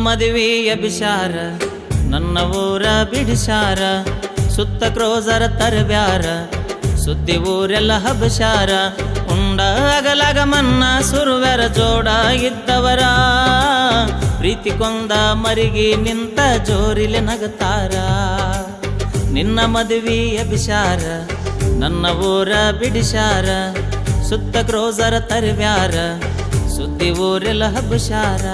ಮದುವೆಯ ಬಿಷಾರ ನನ್ನ ಊರ ಬಿಡಿಸಾರ ಸುತ್ತ ಕ್ರೋಜರ ತರಬ್ಯಾರ ಸುದ್ದಿ ಊರೆಲ್ಲ ಹಬಶಾರ ಉಂಡ ಅಗಲಗ ಮನ್ನ ಸುರುವೆರ ಜೋಡ ಇದ್ದವರ ಪ್ರೀತಿ ಕೊಂದ ಮರಿಗಿ ನಿಂತ ಜೋರಿಲೆ ನಗತಾರ ನಿನ್ನ ಮದುವೆಯ ಬಿಷಾರ ನನ್ನ ಊರ ಬಿಡಿಸಾರ ಸುತ್ತ ಕ್ರೋಜರ ತರಬ್ಯಾರ ಸುದ್ದಿ ಊರೆಲ್ಲ ಹಬಶಾರ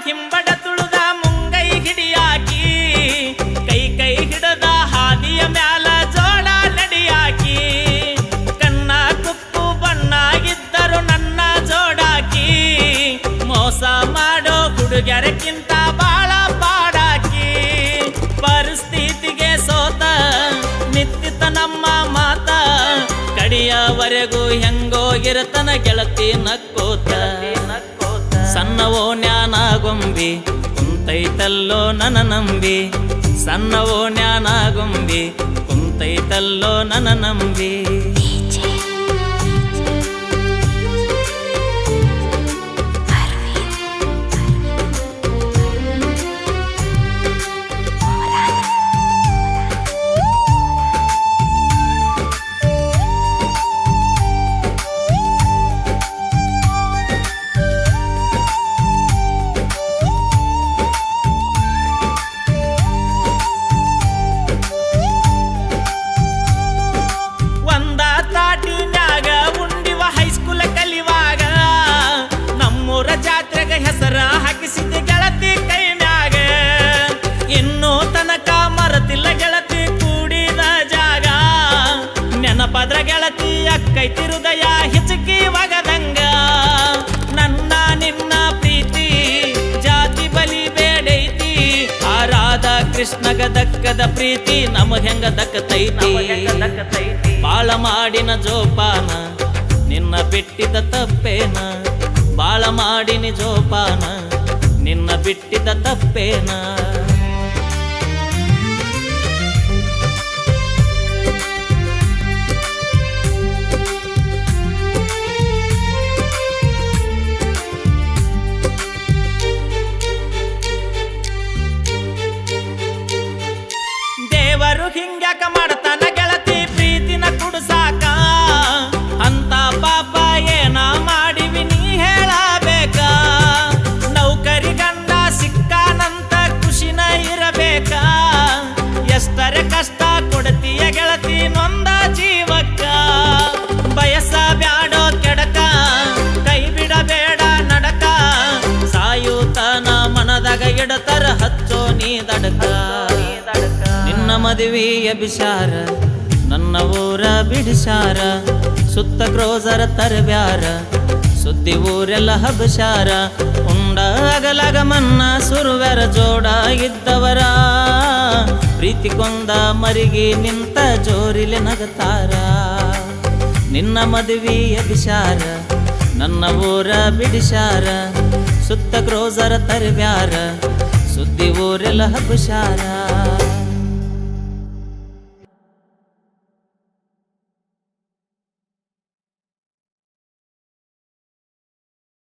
ಹಿಂಬಡ ತುಳುದ ಮುಂಗೈ ಹಿಡಿಯಾಕಿ ಕೈ ಕೈ ಹಿಡದ ಹಾದಿಯ ಮ್ಯಾಲ ಜೋಳ ನಡಿಯಾಕಿ ಕಣ್ಣ ಕುಪ್ಪು ಬಣ್ಣಾಗಿದ್ದರು ನನ್ನ ಜೋಡಾಕಿ ಮೋಸ ಮಾಡೋ ಹುಡುಗರಕ್ಕಿಂತ ಬಾಳ ಪಾಡಾಕಿ ಪರಿಸ್ಥಿತಿಗೆ ಸೋತ ನಿಂತಿತ ನಮ್ಮ ಮಾತ ಕಡಿಯವರೆಗೂ ಹೆಂಗೋಗಿರತನ ಗೆಳತಿ ನಕ್ಕೋತ ಸಣ್ಣವೋ ಜ್ಞಾನಗೊಂಬಿ ಕುಂತೈತಲ್ಲೋ ನನ್ನ ನಂಬಿ ಸಣ್ಣವೋ ಜ್ಞಾನಗೊಂಬಿ ಕುಂತೈತಲ್ಲೋ ನನ್ನ ನಂಬಿ ಹೆಸರ ಹಾಕಿಸಿದ ಗೆಳತಿ ಕೈ ಮ್ಯಾಗ ಇನ್ನೂ ತನಕ ಮರತಿಲ್ಲ ಗೆಳತಿ ಕೂಡಿದ ಜಾಗ ನೆನಪದ್ರ ಗೆಳತಿ ಅಕ್ಕೈತಿ ಹೃದಯ ಹಿಚಕಿ ಒಗದಂಗ ನನ್ನ ನಿನ್ನ ಪ್ರೀತಿ ಜಾತಿ ಬಲಿ ಬೇಡೈತಿ ಆರಾಧ ಕೃಷ್ಣಗ ದಕ್ಕದ ಪ್ರೀತಿ ನಮಗ್ ಹೆಂಗ ದಕ್ಕತೈತಿ ಬಾಳ ಮಾಡಿನ ಜೋಪಾನ ನಿನ್ನ ಬಿಟ್ಟಿದ ತಪ್ಪೇನ ಬಾಳ ಮಾಡಿನಿ ಜೋಪಾನ ನಿನ್ನ ಬಿಟ್ಟಿದ ತಪ್ಪೇನ ದೇವರು ಹಿಂಗ್ಯಾಕ ಮಾಡ್ತಾನ ಗೆಳತಿ ಪ್ರೀತಿನ ಕುಡ್ಸಾಕ ಅಂತ ಪಾಪ ಏನ ಮಾಡಿವಿ ನೀ ಹೇಳಬೇಕ ನೌಕರಿ ಗಂಡ ಸಿಕ್ಕಾನಂತ ಖುಷಿನ ಇರಬೇಕ ಎಷ್ಟರ ಕಷ್ಟ ಕೊಡ್ತೀಯ ಗೆಳತಿ ನೊಂದ ಜೀವಕ್ಕ ಬಯಸ ಬ್ಯಾಡೋ ಕೆಡಕ ಕೈ ಬಿಡಬೇಡ ನಡಕ ಸಾಯುತನ ಮನದಾಗ ಇಡತರ ಹಚ್ಚೋ ನೀ ದಡಕ ನಿನ್ನ ಮದುವೆಯ ಬಿಷಾರ ನನ್ನ ಊರ ಬಿಡಿಸಾರ ಸುತ್ತ ಕ್ರೋಜರ ತರಬ್ಯಾರ ಸುದ್ದಿ ಊರೆಲ್ಲ ಹಬಶಾರ ಉಂಡ ಅಗಲಗ ಮನ್ನ ಸುರುವೆರ ಜೋಡ ಇದ್ದವರ ಪ್ರೀತಿ ಕೊಂದ ಮರಿಗಿ ನಿಂತ ಜೋರಿಲೆ ನಗತಾರ ನಿನ್ನ ಮದುವೆಯ ಬಿಷಾರ ನನ್ನ ಊರ ಬಿಡಿಸಾರ ಸುತ್ತ ಕ್ರೋಜರ ತರಬ್ಯಾರ ಸುದ್ದಿ ಊರೆಲ್ಲ ಹಬಶಾರ